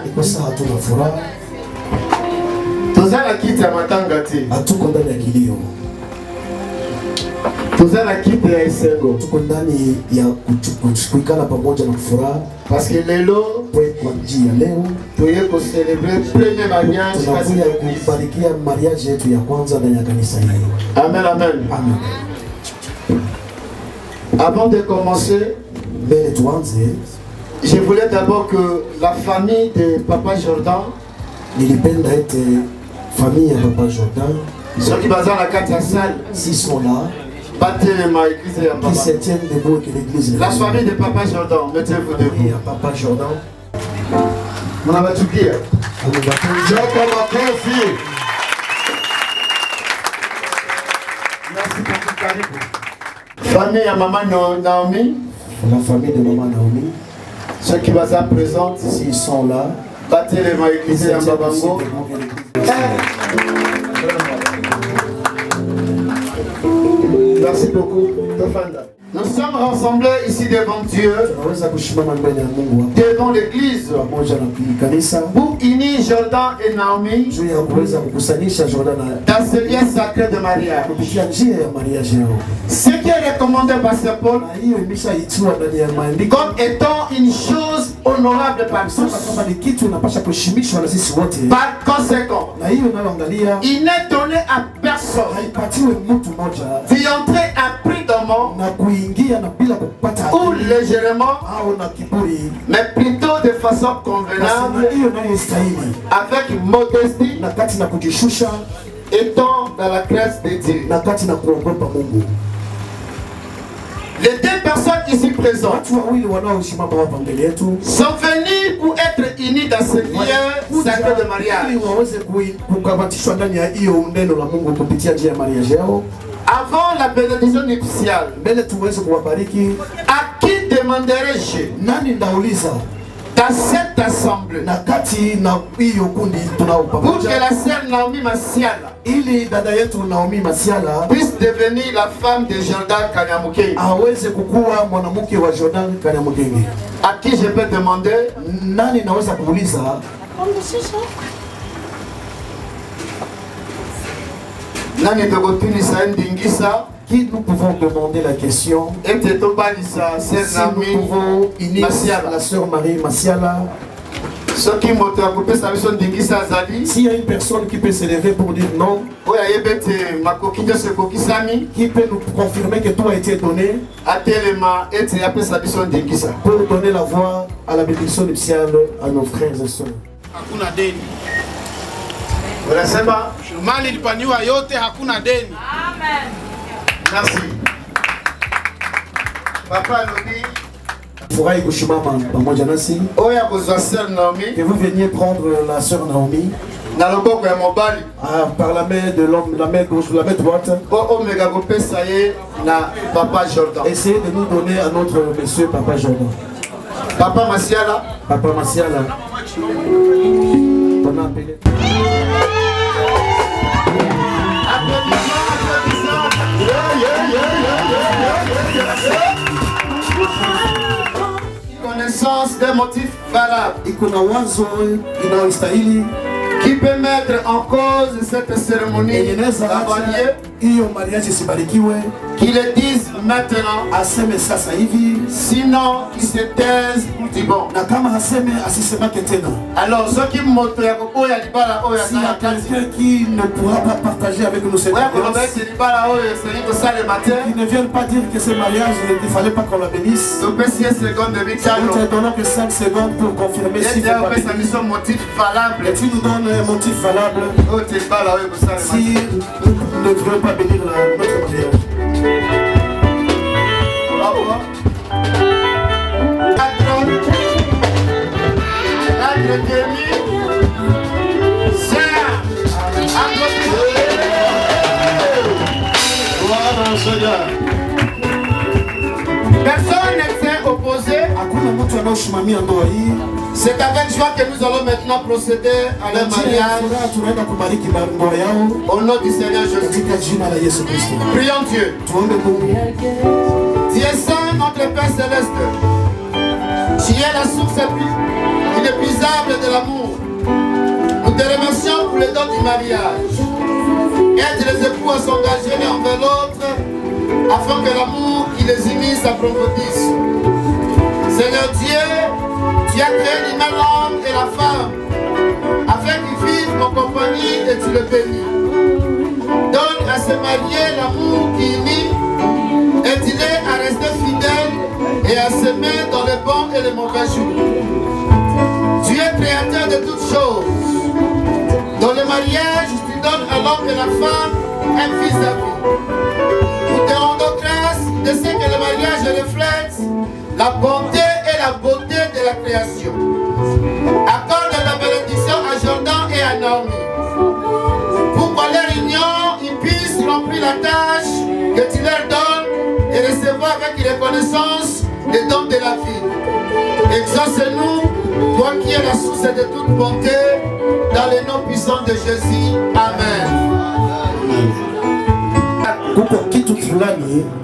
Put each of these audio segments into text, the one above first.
ikosa hatuna furaha, tozala kiti ya matanga te, hatuko ndani ya kilio, tozala kiti ya esengo, tuko ndani ya kuikala pamoja na furaha, parce que lelo kwa njia leo tuye ko célébrer premier mariage, tunakuja kubarikia mariage yetu ya kwanza ndani ya kanisa hili. Amen, amen, amen. Avant de commencer, mbele tuanze, je voulais d'abord que la famille de Papa Jordan, nilipenda ete famille ya Papa Jordan, ceux qui basent la carte à salle, s'ils sont là, qui se tiennent debout que l'église. La famille de Papa Jordan, mettez-vous debout. Papa Jordan. On a battu qui? Merci beaucoup, Karibu. Famille à Maman Naomi. La famille de Maman Naomi. Ceux qui sont présents, s'ils sont là, battez les mains, église à Babango. Merci beaucoup. Nous sommes rassemblés ici devant Dieu, devant l'église, pour unir Jordan et Naomi dans ce lien sacré de mariage. Ce qui est recommandé par Saint Paul comme étant une chose honorable par tous. Par conséquent, il n'est donné à personne d'y entrer imprudemment ou légèrement, mais plutôt de façon convenable, avec modestie, étant dans la grâce de Dieu. Les deux personnes ici présentes sont venues pour être unies dans ce lien sacré de mariage. Avant la bénédiction nuptiale, à qui demanderai-je dans cette assemblée pour que la sœur Naomi Masiala puisse devenir la femme de Jordan Kanyamukenge? À qui je peux demander? Qui nous pouvons demander la question? Si nous pouvons unir la sœur Marie Masiala. S'il y a une personne qui peut s'élever pour dire non, qui peut nous confirmer que tout a été donné, pour donner la voix à la bénédiction nuptiale à nos frères et sœurs. Mali ilipaniwa yote, hakuna deni. Amen. Merci. Papa Lobi, que vous veniez prendre la sœur Naomi par la main de l'homme, la main gauche, la main droite. Essayez de nous donner à notre monsieur Papa Jordan. Papa Masiala. Papa Masiala. On a appelé. Connaissance des motifs valables qui peut mettre en cause cette cérémonie qu'ils le disent maintenant, sinon qu'ils se taisent du bon. Alors ceux qui montrent s'il y a quelqu'un qui ne pourra pas partager avec nous cette alliance, qui ne viennent pas dire que ce mariage, il ne fallait pas qu'on la bénisse, nous te donnons que 5 secondes pour confirmer si tu ne donnes un motif valable si nous ne voulons pas bénir notre mariage. Personne ne s'est opposé. C'est avec joie que nous allons maintenant procéder à leur mariage. Au nom du Seigneur Jésus. Prions Dieu. Dieu Saint, notre Père Céleste, tu es la source inépuisable de l'amour. Nous te remercions pour le don du mariage. Aide les époux à s'engager l'un envers l'autre afin que l'amour qui les unit s'approfondisse. Seigneur Dieu, tu as créé l'humain, l'homme et la femme afin qu'ils vivent en compagnie et tu le bénis. Donne à ces mariés l'amour qui unit, aide-les à rester fidèles et à s'aimer dans les bons et les mauvais jours. Tu es créateur de toutes choses. Dans le mariage, tu donnes à l'homme et la femme un fils à vie. Nous te rendons grâce de ce que le mariage reflète la bonté et la beauté de la création. Accorde la bénédiction à Jordan et à Naomi. Pour par leur union, ils puissent remplir la tâche que tu leur donnes et recevoir avec reconnaissance les dons de la vie. Exauce-nous, toi qui es la source de toute bonté, dans le nom puissant de Jésus. Amen.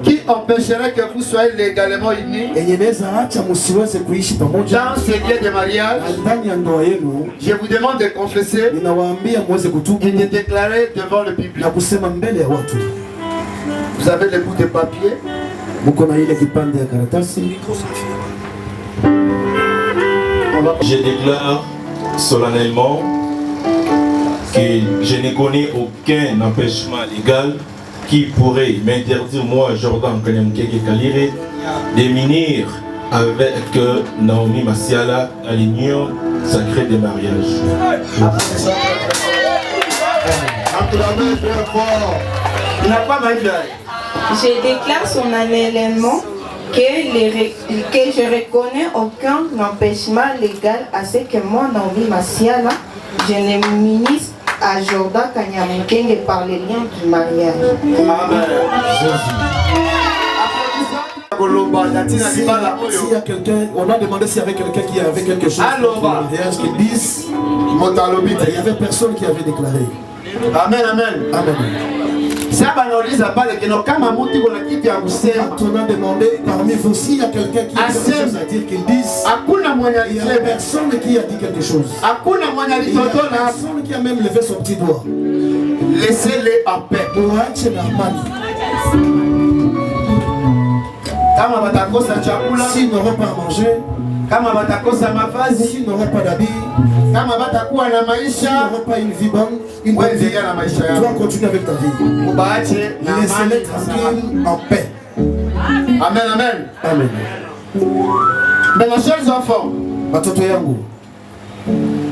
Qui empêcherait que vous soyez légalement unis dans ce lieu de mariage? Je vous demande de confesser et de déclarer devant le public. Vous avez le bout de papier. Je déclare solennellement que je ne connais aucun empêchement légal qui pourrait m'interdire, moi, Jordan Kanyamkeke Kalire, de m'unir avec Naomi Masiala à l'union sacrée de mariage. Je déclare solennellement que je reconnais aucun empêchement légal à ce que moi, Naomi Masiala, je ne m'unisse à Jordan Kanyamkenge par les liens du mariage. Amen. S'il y a quelqu'un, on a demandé s'il y avait quelqu'un qui avait quelque chose pour le mariage, qu'il dise. Il n'y avait personne qui avait déclaré. Amen, amen. Amen. Quand on a demandé parmi vous s'il y a quelqu'un qui a quelque chose à dire, qu'il dise. Il n'y a personne qui a dit quelque chose. Il y a personne qui a même levé son petit doigt. Laissez-les en paix. S'ils n'auront pas à manger, s'ils n'auront pas d'habits, s'ils n'auront pas une vie bonne, tu dois continuer avec ta vie. Laissez-les tranquilles en paix. Amen, amen. Amen. Mais mes chers enfants,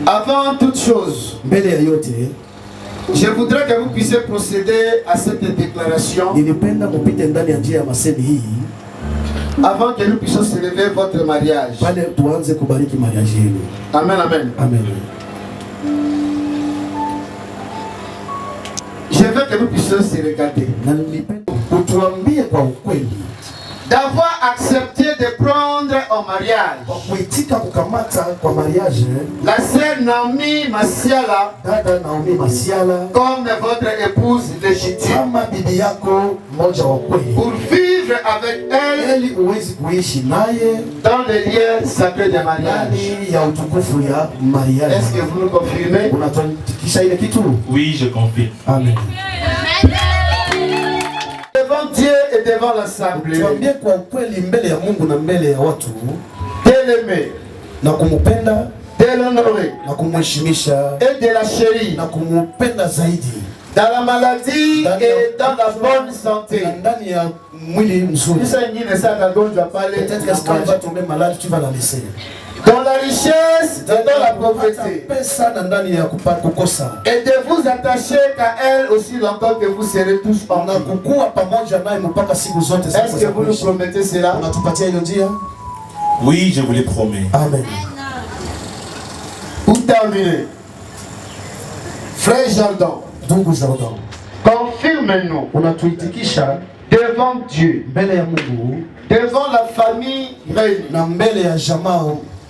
avant toute chose, je voudrais que vous puissiez procéder à cette déclaration avant que nous puissions célébrer votre mariage. Amen, amen. Amen. Je veux que nous puissions se regarder. D'avoir accepté de prendre en mariage la sœur Naomi Masiala comme votre épouse légitime pour vivre avec elle dans les lieux sacrés de mariage. Est-ce que vous nous confirmez? Oui, je confirme. Amen. Devant Dieu et devant l'assemblée, d'aimer, de l'honorer et de la chérir dans la maladie et dans la bonne santé. Peut-être qu'est-ce qu'elle va tomber malade, tu vas la laisser. Dans la richesse et dans la pauvreté. Et de vous attacher qu'à elle aussi longtemps que vous serez tous en nous. Est-ce que vous nous promettez cela? Oui, je vous le promets. Amen. Pour terminer, frère Jordan, confirme-nous devant Dieu, devant la famille réunie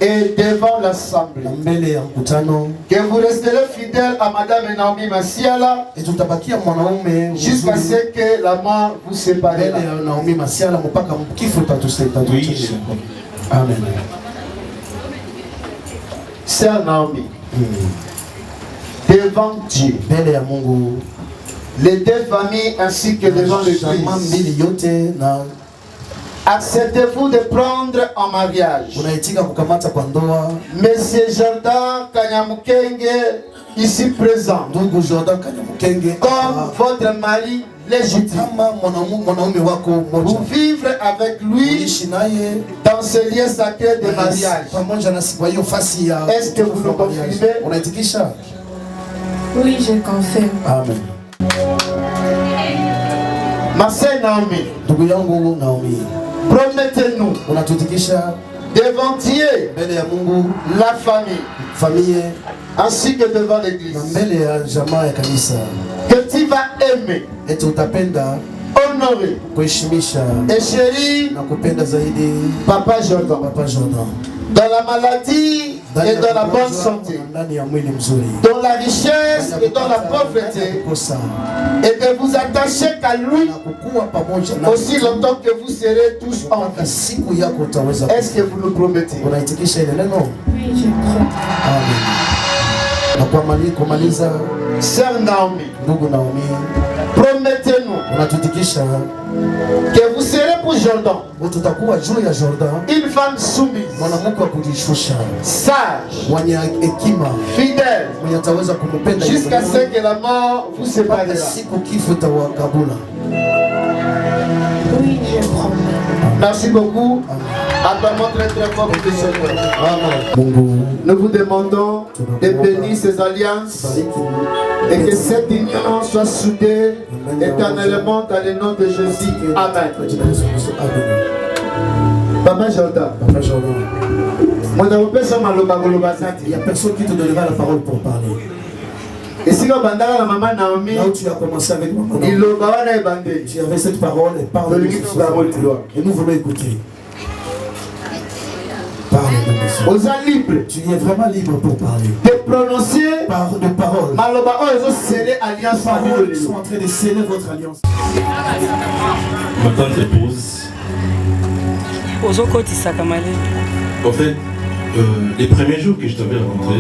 et devant l'assemblée, que vous resterez fidèle à Madame Naomi Masiala jusqu'à ce que la mort vous séparera. Oui, Amen. Sœur Naomi, devant Dieu, les deux familles ainsi que devant l'Église, acceptez-vous de prendre en mariage Monsieur Jordan Kanyamukenge, ici présent, comme votre mari légitime, pour vivre avec lui dans ce lieu sacré de mariage? Est-ce que vous le confirmez? Oui, je confirme. Amen. Ma sœur Naomi, promettez-nous devant Dieu, la famille, ainsi que devant l'Église, que tu vas aimer, honorer et chérir Papa Jordan dans la maladie et dans la bonne santé, dans la richesse et dans la pauvreté, et de vous attacher qu'à lui aussi longtemps que vous serez tous en vie. Est-ce que vous nous promettez? Oui, je crois. Sœur Naomi, promettez-nous que vous serez pour Jordan une femme soumise, sage, fidèle, jusqu'à ce que la mort vous séparera. Oui, je promets. Merci beaucoup. Acclamons très très fort pour ce Nous vous demandons de bénir ces alliances et que cette union soit soudée éternellement dans le nom de Jésus. Amen. Papa Jordan. Il n'y a personne qui te donnera la parole pour parler. Et si la maman Naomi, là où tu as commencé avec maman, tu avais cette parole et parle. Et nous voulons écouter. Parle, libre. Tu es vraiment libre pour parler. De prononcer de paroles. Ils sont en train de sceller votre alliance. Ma tante épouse. En fait, les premiers jours que je t'avais rencontré,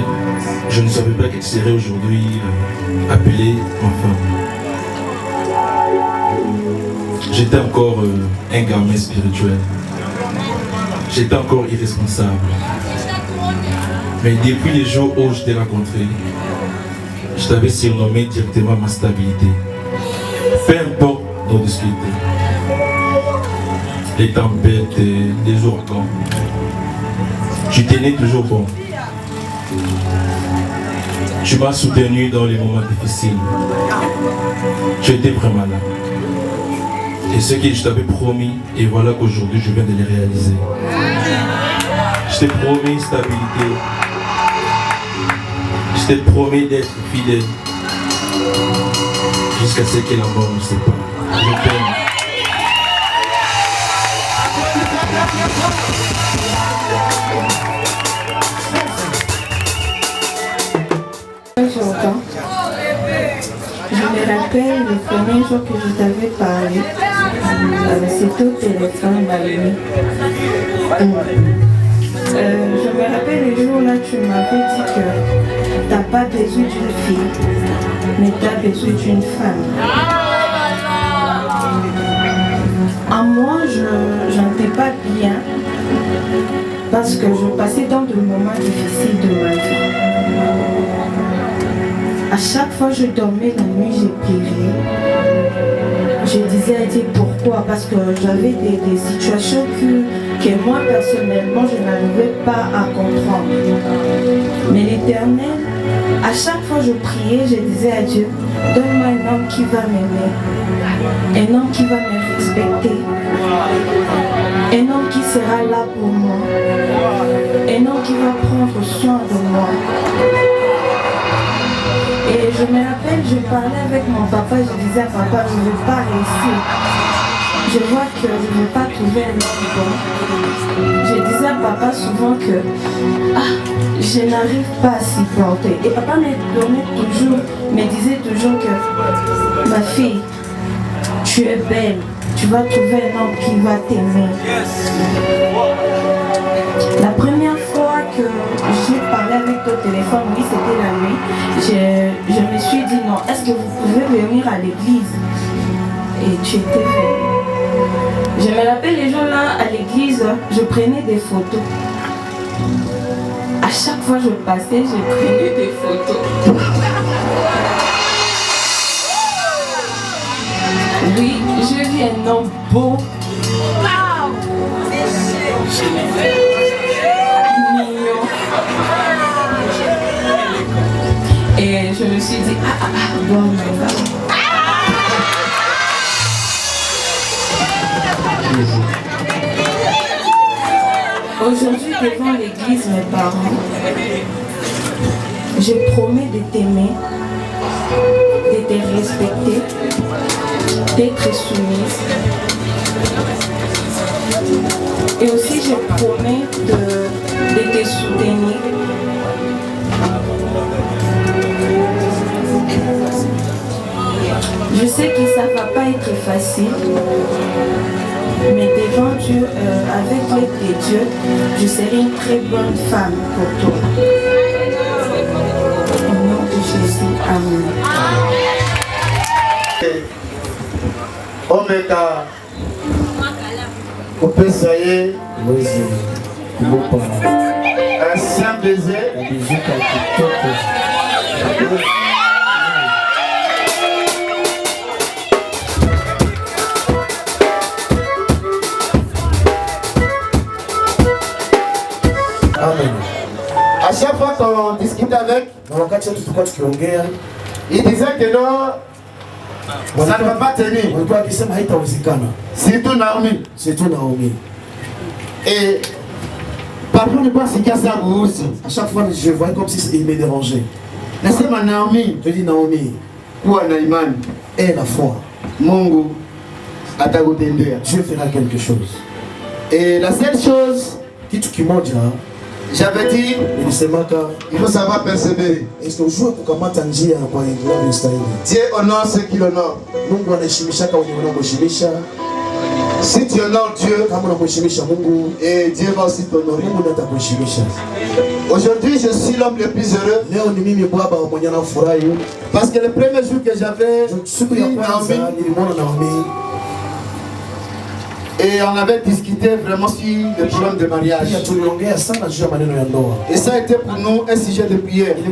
je ne savais pas qu'elle serait aujourd'hui appelée enfant. J'étais encore un gamin spirituel. J'étais encore irresponsable. Mais depuis les jours où je t'ai rencontré, je t'avais surnommé directement ma stabilité. Peu importe nos difficultés, les tempêtes, les ouragans, tu tenais toujours bon. Tu m'as soutenu dans les moments difficiles. Tu étais vraiment là. Et ce que je t'avais promis, et voilà qu'aujourd'hui je viens de les réaliser. Je t'ai promis stabilité. Je t'ai promis d'être fidèle. Jusqu'à ce que la mort ne sépare. Je t'aime. Je me rappelle le premier jour que je t'avais parlé, c'était au téléphone la nuit. Je me rappelle le jour là tu m'avais dit que tu n'as pas besoin d'une fille, mais tu as besoin d'une femme. À moi, je n'étais pas bien parce que je passais dans des moments difficiles de ma vie. À chaque fois que je dormais la nuit, j'ai pleurais. Je disais à Dieu pourquoi, parce que j'avais des situations que moi personnellement je n'arrivais pas à comprendre. Mais l'Éternel, à chaque fois que je priais, je disais à Dieu, donne-moi un homme qui va m'aimer, un homme qui va me respecter, un homme qui sera là pour moi, un homme qui va prendre soin de moi. Et je me rappelle, je parlais avec mon papa, je disais à papa, je ne vais pas réussir. Je vois que je ne vais pas trouver un homme bon. Je disais à papa souvent que je n'arrive pas à s'y porter. Et papa me disait toujours que ma fille, tu es belle, tu vas trouver un homme qui va t'aimer. La première fois que j'ai parlé avec ton téléphone, oui, c'était la nuit, je me suis dit non, est-ce que vous pouvez venir à l'église? Et tu étais venu. Je me rappelle les jours là à l'église, je prenais des photos. À chaque fois que je passais, je prenais des photos. Oui, je vis un homme beau. Mignon. Et je me suis dit, bon, aujourd'hui, devant l'église, mes parents, je promets de t'aimer, de te respecter, d'être soumise. Et aussi, je promets de te soutenir. Je sais que ça ne va pas être facile, mais devant Dieu, avec l'aide de Dieu, je serai une très bonne femme pour toi. Au nom de Jésus, Amen. Omeka Kopesaye, un saint baiser. Amen. À chaque fois qu'on discute avec, il disait que non, ça ne va pas tenir. Surtout Naomi. Et parfois, on pense qu'il y a ça aussi. À chaque fois, je voyais comme si il me dérangeait. Laissez-moi Naomi. Je dis Naomi. Ou Naïman. Et la foi. Mungu atakutendea. Dieu fera quelque chose. Et la seule chose, kitu kimoja, j'avais dit, il faut savoir persévérer. Dieu honore ceux qui l'honorent. Si tu honores Dieu, et Dieu va aussi t'honorer. Aujourd'hui, je suis l'homme le plus heureux. Parce que le premier jour que j'avais pris Naomi, et on avait discuté vraiment sur le problème de mariage. Et ça a été pour nous un sujet de prière. Et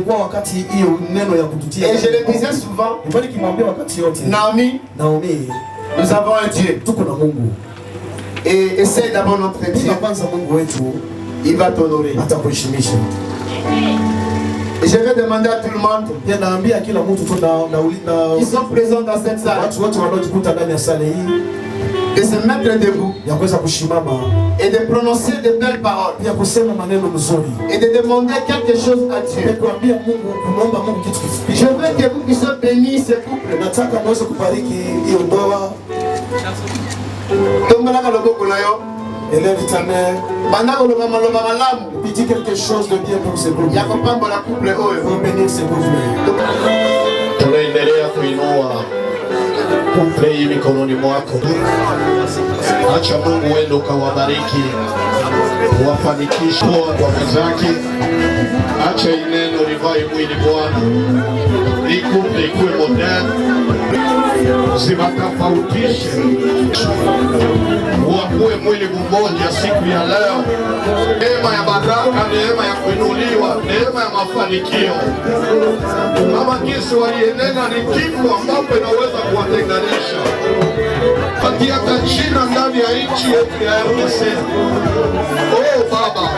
je le disais souvent, Naomi, nous avons un Dieu. Et essaye d'abord notre Dieu. Il va t'honorer. Et je vais demander à tout le monde qui sont présents dans cette salle de se mettre debout et de prononcer de belles paroles et de demander quelque chose à Dieu. Je veux que vous puissiez bénir ce couple. Élève ta mère. Dis quelque chose de bien pour ce couple. Pour bénir ce couple. Tunaendelea kuinua kumbe hii mikononi mwako. Acha Mungu wenu kawabariki, wafanikishe kwa zake. Acha ineno livae mwili Bwana, ikumbe ikuwe modern, zimakafautishe, wakuwe mwili mmoja siku ya leo. Neema ya baraka, neema ya kuinuliwa, neema ya mafanikio. Kama jinsi walienena ni kifo ambapo inaweza kuwatenganisha. Katika jina ndani ya nchi yetu ya RDC. Oh Baba,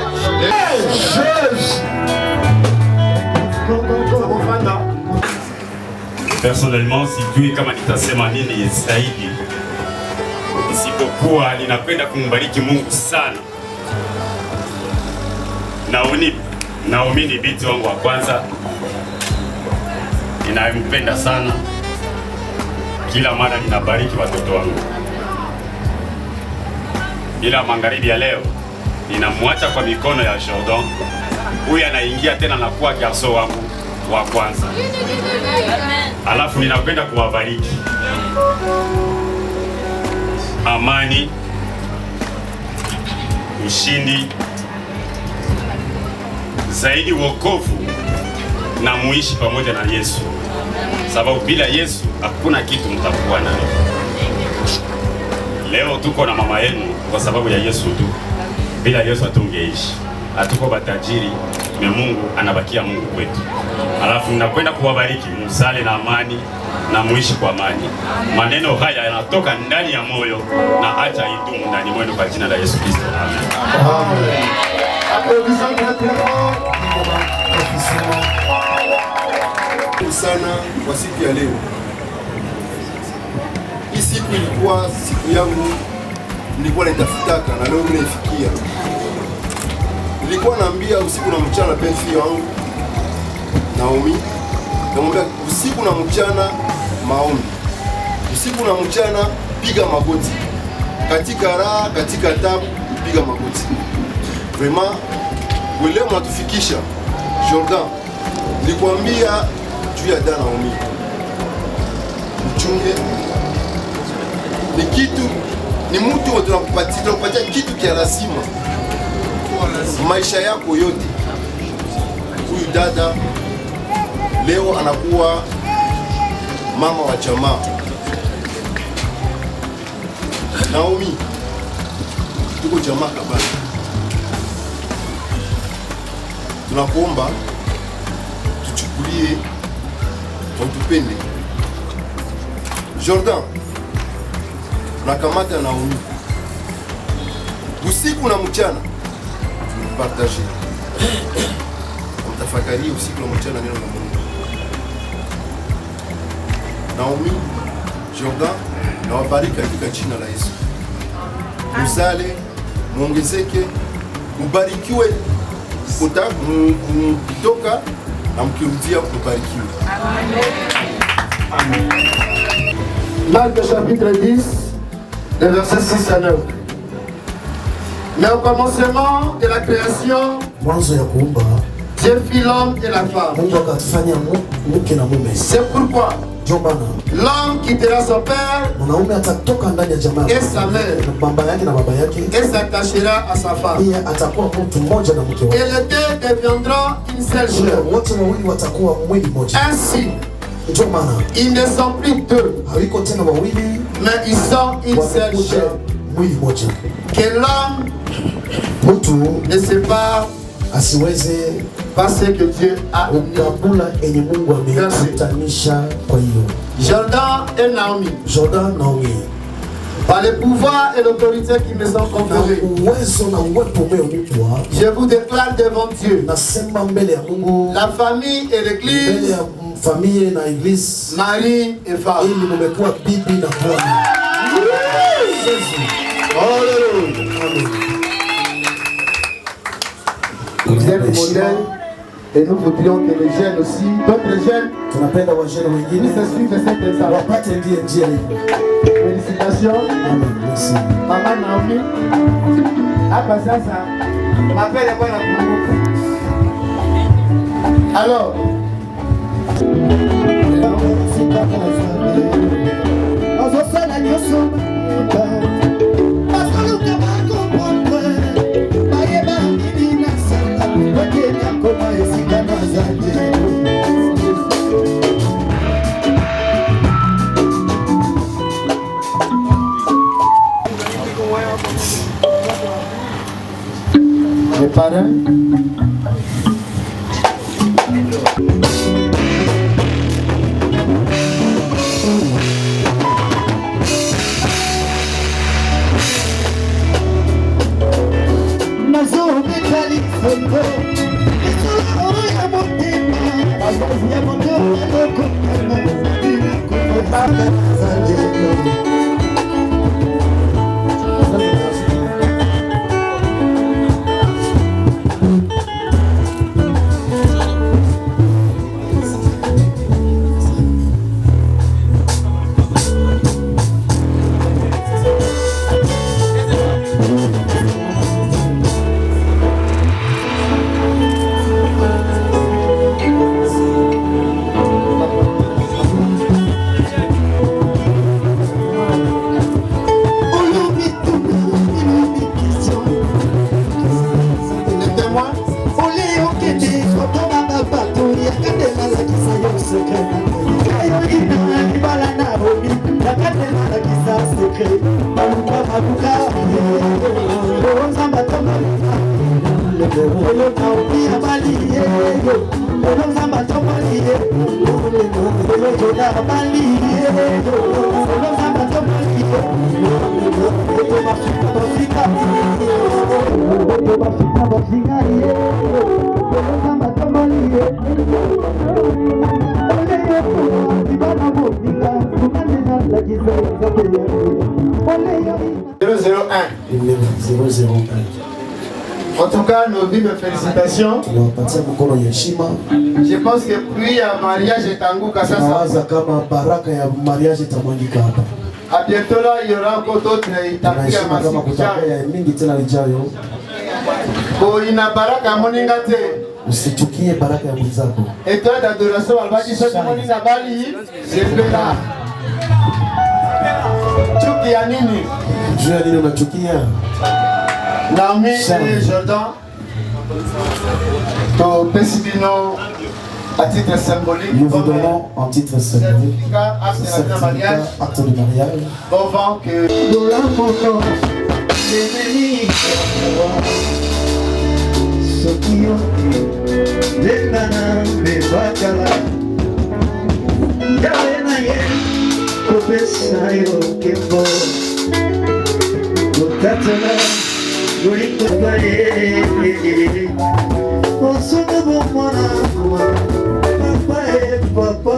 Jesus. Personnellement, sijui kama nitasema nini zaidi, isipokuwa ninapenda kumbariki Mungu sana. Naomi ni binti wangu wa kwanza, ninampenda sana. Kila mara ninabariki watoto wangu. Ila magharibi ya leo ninamwacha kwa mikono ya Jordan. Huyu anaingia tena na kuwa garso wangu wa kwanza. Alafu ninapenda kuwabariki amani, ushindi, zaidi wokovu na muishi pamoja na Yesu, sababu bila Yesu hakuna kitu mtakuwa nayo. Leo tuko na mama yenu kwa sababu ya Yesu tu. Bila Yesu hatungeishi. Hatuko batajiri, Mungu anabakia Mungu kwetu. Alafu ninakwenda kuwabariki, msale na amani na muishi kwa amani. Maneno haya yanatoka ndani ya moyo na acha idumu ndani mwenu kwa jina la Yesu Kristo. Amen. Sana kwa siku ya leo. Hii siku ilikuwa siku yangu, nilikuwa naitafutaka na leo nimeifikia. Nilikuwa naambia usiku na mchana penzi yangu Naomi, namwambia usiku na mchana maombi, usiku na mchana piga magoti, katika raha katika tabu piga magoti. Vraiment leo mnatufikisha Jordan. Nilikwambia juu ya dada Naomi, mchunge, ni kitu, ni mtu tunakupatia kitu kia lazima maisha yako yote. Huyu dada leo anakuwa mama wa jamaa. Naomi, tuko jamaa kabisa. Tunakuomba tuchukulie na utupende. Jordan, nakamata Naomi usiku na mchana, partage mtafakari usiku na mchana neno la Mungu. Naomi, Jordan, na wabariki katika jina la Yesu. Muzale, muongezeke, mubarikiwe kutoka na mkirudia kubarikiwa. Amen. Marc chapitre 10, les versets 6 à 9. Mais au commencement de la création, Dieu fit l'homme et la femme. C'est pourquoi l'homme quittera son père et sa mère et s'attachera à sa femme. Et les deux deviendront une seule chair. Ainsi, ils ne sont plus deux, mais ils sont une seule chair. Que l'homme ne sépare parce que Dieu a uni. Jordan et Naomi, par le pouvoir et l'autorité qui me sont conférés, je vous déclare devant Dieu, la famille et l'église, mari et femme. Vous êtes modèle et nous voudrions que les jeunes aussi, d'autres jeunes, puissent suivre cet exemple. Félicitations. Maman Naomi, après ça, m'appelle et voilà. Alors, mes parents, En tout cas, nos vives félicitations. Je pense que puis un mariage est en goût. À bientôt là, il y aura encore d'autres étapes. Usichukie baraka ya mwenzako. Étoile d'adoration albaki soki moni na bali sepela. Chuki ya nini? Juu ya nini unachukia? Naomi et Jordan. To pesibino à titre symbolique. Nous vous donnons en titre symbolique. Certificat, acte de mariage. Avant que Sokio Lengana Bebakala Yawena ye Kopesa yo kembo Kotatala Gorikoka ye Osoga bomwana kuma Papa e papa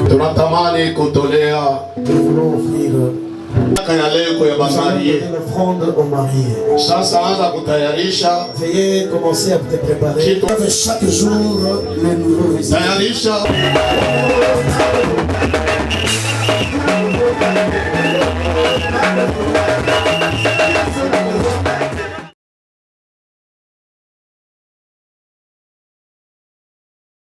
tunatamani kutolea kanyaleko ya basariye. Sasa anza kutayarisha. Veuillez commencer à te préparer. Chaque jour, les nouveaux. Tayarisha.